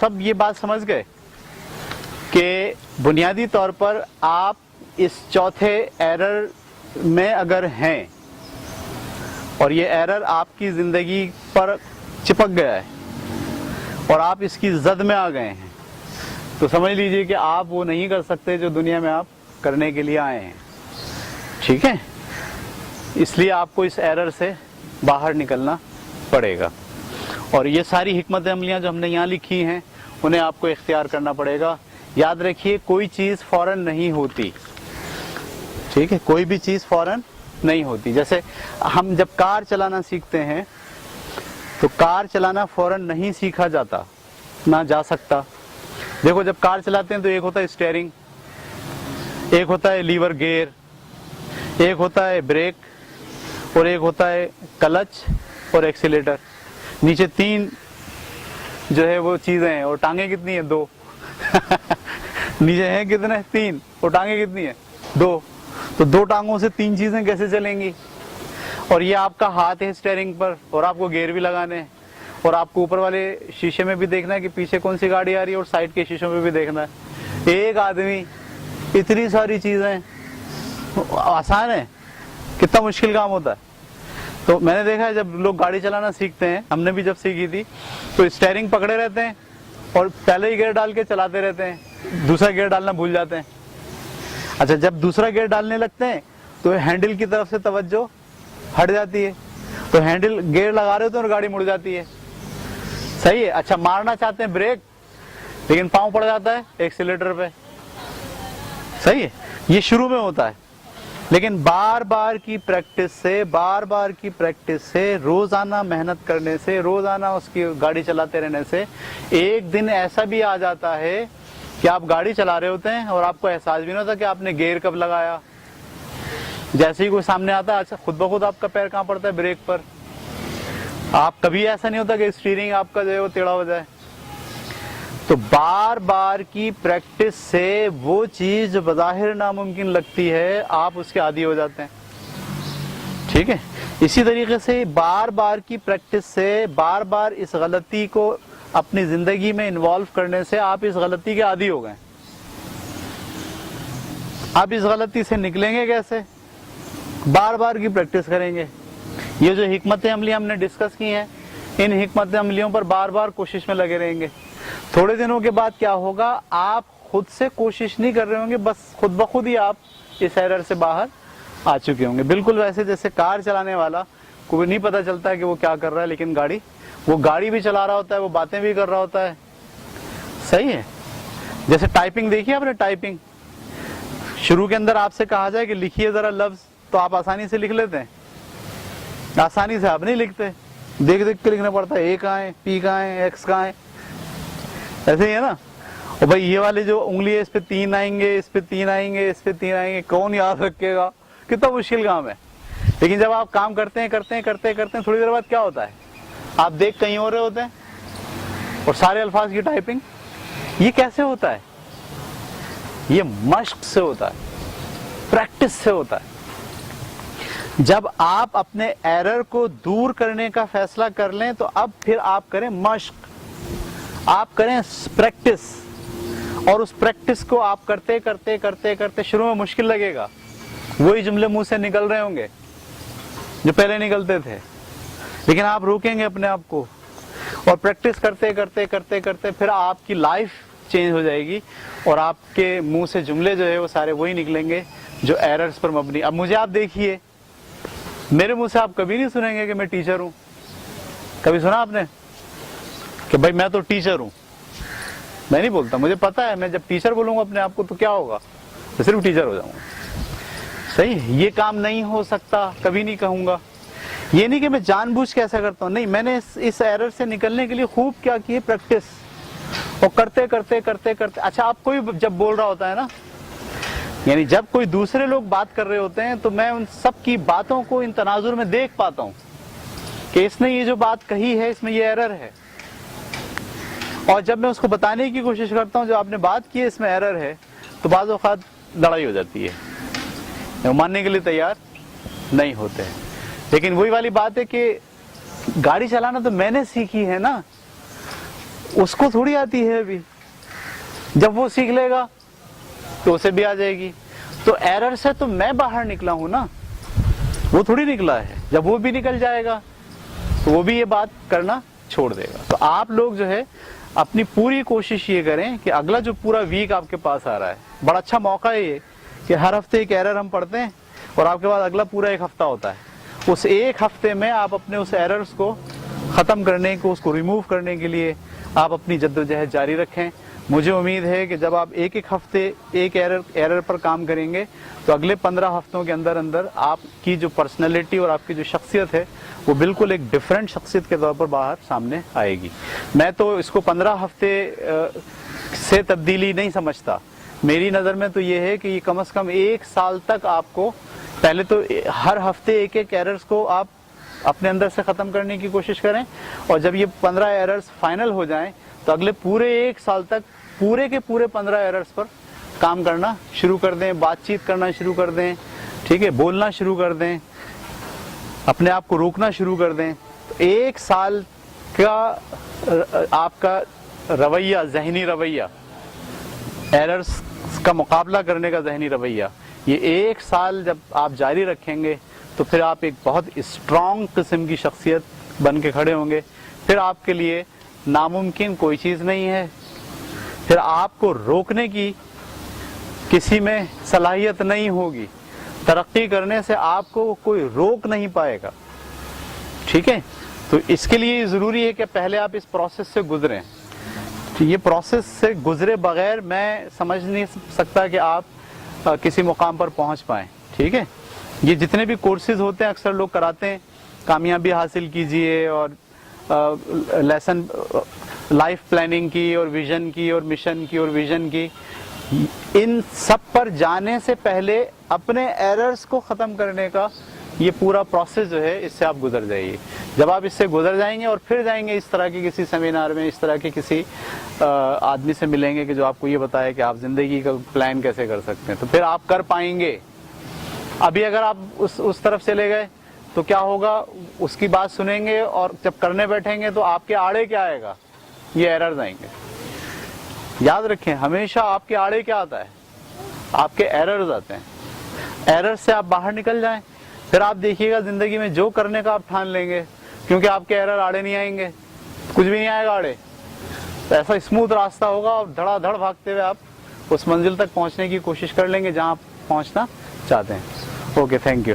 سب یہ بات سمجھ گئے کہ بنیادی طور پر آپ اس چوتھے ایرر میں اگر ہیں اور یہ ایرر آپ کی زندگی پر چپک گیا ہے اور آپ اس کی زد میں آ گئے ہیں تو سمجھ لیجئے کہ آپ وہ نہیں کر سکتے جو دنیا میں آپ کرنے کے لیے آئے ہیں. ٹھیک ہے, اس لیے آپ کو اس ایرر سے باہر نکلنا پڑے گا, اور یہ ساری حکمت عملیاں جو ہم نے یہاں لکھی ہیں انہیں آپ کو اختیار کرنا پڑے گا. یاد رکھیے کوئی چیز فوراً نہیں ہوتی, ٹھیک ہے, کوئی بھی چیز فوراً نہیں ہوتی. جیسے ہم جب کار چلانا سیکھتے ہیں تو کار چلانا فوراً نہیں سیکھا جاتا, نہ جا سکتا. دیکھو جب کار چلاتے ہیں تو ایک ہوتا ہے اسٹیئرنگ, ایک ہوتا ہے لیور گیئر, ایک ہوتا ہے بریک, اور ایک ہوتا ہے کلچ اور ایکسیلیٹر. نیچے تین جو ہے وہ چیزیں ہیں, اور ٹانگیں کتنی ہیں؟ دو. نیچے ہیں کتنے؟ تین, اور ٹانگیں کتنی ہیں؟ دو. تو دو ٹانگوں سے تین چیزیں کیسے چلیں گی؟ اور یہ آپ کا ہاتھ ہے اسٹیئرنگ پر, اور آپ کو گیئر بھی لگانے ہیں, اور آپ کو اوپر والے شیشے میں بھی دیکھنا ہے کہ پیچھے کون سی گاڑی آ رہی ہے, اور سائڈ کے شیشوں میں بھی دیکھنا ہے. ایک آدمی اتنی ساری چیزیں, آسان ہے؟ کتنا مشکل کام ہوتا ہے. تو میں نے دیکھا ہے جب لوگ گاڑی چلانا سیکھتے ہیں, ہم نے بھی جب سیکھی تھی, تو اسٹیئرنگ پکڑے رہتے ہیں اور پہلے ہی گیئر ڈال کے چلاتے رہتے ہیں, دوسرا گیئر ڈالنا بھول جاتے ہیں. اچھا جب دوسرا گیئر ڈالنے لگتے ہیں تو ہینڈل کی طرف سے توجہ ہٹ جاتی ہے, تو ہینڈل گیئر لگا رہے ہوتے ہیں اور گاڑی مڑ جاتی ہے. صحیح ہے. اچھا مارنا چاہتے ہیں بریک, لیکن پاؤں پڑ جاتا ہے ایکسیلیٹر پہ. صحیح ہے. یہ شروع میں ہوتا ہے, لیکن بار بار کی پریکٹس سے روزانہ محنت کرنے سے, روزانہ اس کی گاڑی چلاتے رہنے سے ایک دن ایسا بھی آ جاتا ہے کہ آپ گاڑی چلا رہے ہوتے ہیں اور آپ کو احساس بھی نہیں ہوتا کہ آپ نے گیئر کب لگایا. جیسے ہی کوئی سامنے آتا ہے اچھا خود بخود آپ کا پیر کہاں پڑتا ہے بریک پر. آپ کبھی ایسا نہیں ہوتا کہ اسٹیئرنگ آپ کا جو ہے وہ ٹیڑھا ہو جائے. تو بار بار کی پریکٹس سے وہ چیز جو بظاہر ناممکن لگتی ہے آپ اس کے عادی ہو جاتے ہیں. ٹھیک ہے. اسی طریقے سے بار بار کی پریکٹس سے, بار بار اس غلطی کو اپنی زندگی میں انوالو کرنے سے آپ اس غلطی کے عادی ہو گئے. آپ اس غلطی سے نکلیں گے کیسے؟ بار بار کی پریکٹس کریں گے. یہ جو حکمت عملی ہم نے ڈسکس کی ہیں, ان حکمت عملیوں پر بار بار کوشش میں لگے رہیں گے. تھوڑے دنوں کے بعد کیا ہوگا, آپ خود سے کوشش نہیں کر رہے ہوں گے, بس خود بخود ہی آپ اس ایرر سے باہر آ چکے ہوں گے. بالکل ویسے جیسے کار چلانے والا کو نہیں پتا چلتا ہے کہ وہ کیا کر رہا ہے, لیکن وہ گاڑی بھی چلا رہا ہوتا ہے, وہ باتیں بھی کر رہا ہوتا ہے. صحیح ہے. جیسے ٹائپنگ دیکھی آپ نے, ٹائپنگ شروع کے اندر آپ سے کہا جائے کہ لکھیے ذرا لفظ, تو آپ آسانی سے لکھ لیتے ہیں. آسانی سے آپ نہیں لکھتے, دیکھ دیکھ کے لکھنا پڑتا ہے. اے کہاں ہے, پی کہاں ہے, ایکس کہاں ہے, ایسے ہی ہے نا. اور بھائی یہ والے جو انگلی ہے اس پہ 3 آئیں گے, اس پہ 3 آئیں گے, اس پہ 3 آئیں گے, کون یاد رکھے گا؟ کتنا مشکل کام ہے. لیکن جب آپ کام کرتے ہیں تھوڑی دیر بعد کیا ہوتا ہے, آپ دیکھ کہیں ہو رہے ہوتے ہیں, اور سارے الفاظ کی ٹائپنگ. یہ کیسے ہوتا ہے؟ یہ مشق سے ہوتا ہے, پریکٹس سے ہوتا ہے. جب آپ اپنے ایرر کو دور کرنے کا فیصلہ کر لیں تو اب پھر آپ کریں مشق, آپ کریں پریکٹس, اور اس پریکٹس کو آپ کرتے شروع میں مشکل لگے گا, وہی جملے منہ سے نکل رہے ہوں گے جو پہلے نکلتے تھے, لیکن آپ روکیں گے اپنے آپ کو, اور پریکٹس کرتے پھر آپ کی لائف چینج ہو جائے گی, اور آپ کے منہ سے جملے جو ہے وہ سارے وہی نکلیں گے جو ایررز پر مبنی. اب مجھے آپ دیکھیے, میرے منہ سے آپ کبھی نہیں سنیں گے کہ میں ٹیچر ہوں. کبھی سنا آپ نے کہ بھائی میں تو ٹیچر ہوں؟ میں نہیں بولتا. مجھے پتا ہے میں جب ٹیچر بولوں گا اپنے آپ کو تو کیا ہوگا, میں صرف ٹیچر ہو جاؤں گا. صحیح. یہ کام نہیں ہو سکتا, کبھی نہیں کہوں گا. یہ نہیں کہ میں جان بوجھ کے ایسا کرتا ہوں, نہیں, میں نے اس ایرر سے نکلنے کے لیے خوب کیا کی, پریکٹس, اور کرتے. اچھا آپ کوئی جب بول رہا ہوتا ہے نا, یعنی جب کوئی دوسرے لوگ بات کر رہے ہوتے ہیں تو میں ان سب کی باتوں کو ان تناظر میں دیکھ پاتا ہوں کہ اس نے یہ جو بات کہی ہے اس میں یہ ایرر ہے, اور جب میں اس کو بتانے کی کوشش کرتا ہوں جو آپ نے بات کی ہے اس میں ایرر ہے, تو بعض اوقات لڑائی ہو جاتی ہے, وہ ماننے کے لیے تیار نہیں ہوتے. لیکن وہی والی بات ہے کہ گاڑی چلانا تو میں نے سیکھی ہے نا, اس کو تھوڑی آتی ہے ابھی. جب وہ سیکھ لے گا تو اسے بھی آ جائے گی. تو ایرر سے تو میں باہر نکلا ہوں نا, وہ تھوڑی نکلا ہے. جب وہ بھی نکل جائے گا تو وہ بھی یہ بات کرنا چھوڑ دے گا. تو آپ لوگ جو ہے اپنی پوری کوشش یہ کریں کہ اگلا جو پورا ویک آپ کے پاس آ رہا ہے, بڑا اچھا موقع ہے یہ کہ ہر ہفتے ایک ایرر ہم پڑھتے ہیں اور آپ کے پاس اگلا پورا ایک ہفتہ ہوتا ہے. اس ایک ہفتے میں آپ اپنے اس ایررز کو ختم کرنے کو, اس کو ریموو کرنے کے لیے آپ اپنی جدوجہد جاری رکھیں. مجھے امید ہے کہ جب آپ ایک ایک ہفتے ایک ایرر پر کام کریں گے تو اگلے 15 ہفتوں کے اندر اندر آپ کی جو پرسنالٹی اور آپ کی جو شخصیت ہے وہ بالکل ایک ڈیفرنٹ شخصیت کے طور پر باہر سامنے آئے گی. میں تو اس کو 15 ہفتے سے تبدیلی نہیں سمجھتا. میری نظر میں تو یہ ہے کہ یہ کم از کم 1 سال تک آپ کو پہلے تو ہر ہفتے ایک ایک ایررز کو آپ اپنے اندر سے ختم کرنے کی کوشش کریں, اور جب یہ 15 ایررز فائنل ہو جائیں تو اگلے پورے 1 سال تک پورے کے پورے 15 ایررز پر کام کرنا شروع کر دیں, بات چیت کرنا شروع کر دیں, ٹھیک ہے, بولنا شروع کر دیں, اپنے آپ کو روکنا شروع کر دیں. 1 سال کا آپ کا رویہ, ذہنی رویہ, ایررز کا مقابلہ کرنے کا ذہنی رویہ, یہ 1 سال جب آپ جاری رکھیں گے تو پھر آپ ایک بہت اسٹرانگ قسم کی شخصیت بن کے کھڑے ہوں گے. پھر آپ کے لیے ناممکن کوئی چیز نہیں ہے. پھر آپ کو روکنے کی کسی میں صلاحیت نہیں ہوگی. ترقی کرنے سے آپ کو کوئی روک نہیں پائے گا. ٹھیک ہے, تو اس کے لیے ضروری ہے کہ پہلے آپ اس پروسیس سے گزریں. یہ پروسیس سے گزرے بغیر میں سمجھ نہیں سکتا کہ آپ کسی مقام پر پہنچ پائیں. ٹھیک ہے, یہ جتنے بھی کورسز ہوتے ہیں اکثر لوگ کراتے ہیں, کامیابی حاصل کیجئے اور لیسن لائف پلاننگ کی اور ویژن کی اور مشن کی اور ویژن کی, ان سب پر جانے سے پہلے اپنے ایررز کو ختم کرنے کا یہ پورا پروسیس جو ہے اس سے آپ گزر جائیے. جب آپ اس سے گزر جائیں گے اور پھر جائیں گے اس طرح کے کسی سیمینار میں, اس طرح کے کسی آدمی سے ملیں گے کہ جو آپ کو یہ بتائے کہ آپ زندگی کا پلان کیسے کر سکتے ہیں, تو پھر آپ کر پائیں گے. ابھی اگر آپ اس طرف چلے گئے تو کیا ہوگا, اس کی بات سنیں گے اور جب کرنے بیٹھیں گے تو آپ کے آڑے کیا آئے گا, یہ ایررز آئیں گے. یاد رکھیں ہمیشہ آپ کے آڑے کیا آتا ہے, آپ کے ایررز آتے ہیں. ایرر سے آپ باہر نکل جائیں, پھر آپ دیکھیے گا زندگی میں جو کرنے کا آپ ٹھان لیں گے, کیونکہ آپ کے ایرر آڑے نہیں آئیں گے, کچھ بھی نہیں آئے گا آڑے, تو ایسا اسموتھ راستہ ہوگا اور دھڑا دھڑ بھاگتے ہوئے آپ اس منزل تک پہنچنے کی کوشش کر لیں گے جہاں آپ پہنچنا چاہتے ہیں. Okay, thank you.